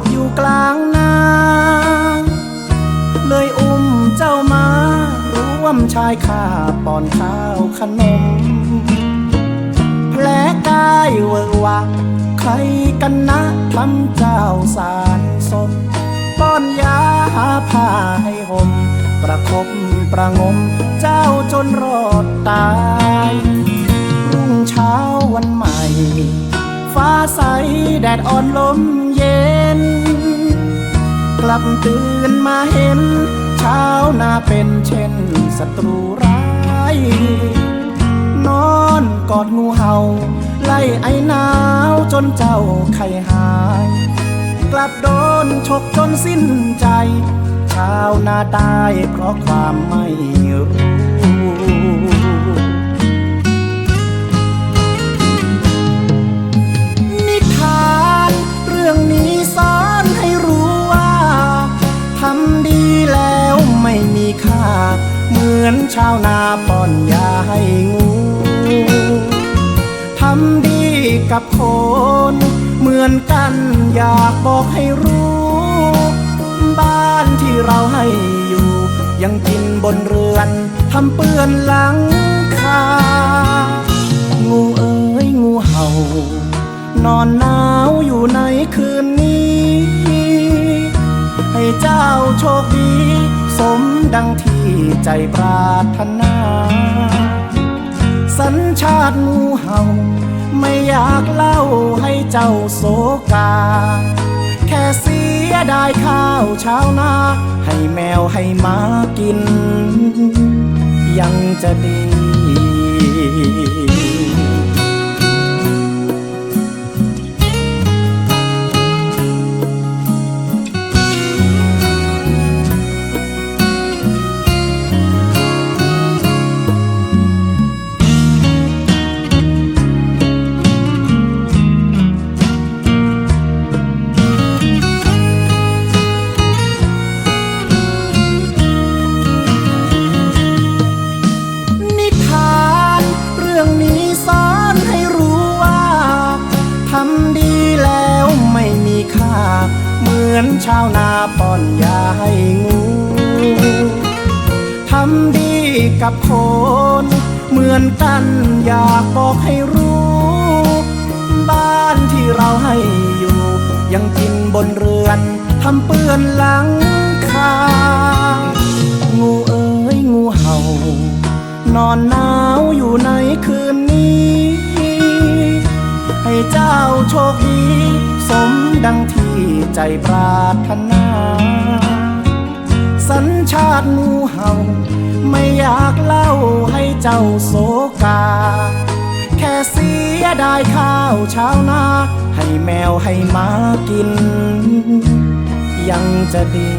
ดอยู่กลางนาเลยอุ้มเจ้ามาร่วมชายคาป้อนข้าวขนมแผลกายเวอะวะใครกันนะทำเจ้าสารสดป้อนยาหาผ้าให้ห่มประคบประงมเจ้าจนรอดตายรุ่งเช้าวันใหม่ฟ้าใสแดดอ่อนลมเย็นกลับตื่นมาเห็นเช้านาเป็นเช่นศัตรูร้ายนอนกอดงูเห่าไล่ไอหนาวจนเจ้าไข้หายกลับโดนฉกจนสิ้นใจชาวนาตายเพราะความไม่รู้นิทานเรื่องนี้สอนให้รู้ว่าทำดีแล้วไม่มีค่าเหมือนชาวนาป้อนยาให้งูทำดีกับคนเหมือนกันอยากบอกให้รู้บ้านที่เราให้อยู่ยังกินบนเรือนทำเปื้อนหลังคางูเอ๋ยงูเห่านอนหนาวอยู่ในคืนนี้ให้เจ้าโชคดีสมดังที่ใจปรารถนาสัญชาติงูเห่าไม่อยากเล่าให้เจ้าโศกาแค่เสียดายข้าวชาวนาให้แมวให้หมากินยังจะดีเหมือนชาวนาป้อนยาให้งูทำดีกับคนเหมือนกันอยากบอกให้รู้บ้านที่เราให้อยู่ยังกินบนเรือนทำเปื้อนหลังคางูเอ๋ยงูเห่านอนหนาวอยู่ในคืนนี้ให้เจ้าโชคดีสมดังที่ใจปรารถนาสัญชาติงูเห่าไม่อยากเล่าให้เจ้าโศกาแค่เสียดายข้าวชาวนาให้แมวให้หมากินยังจะดี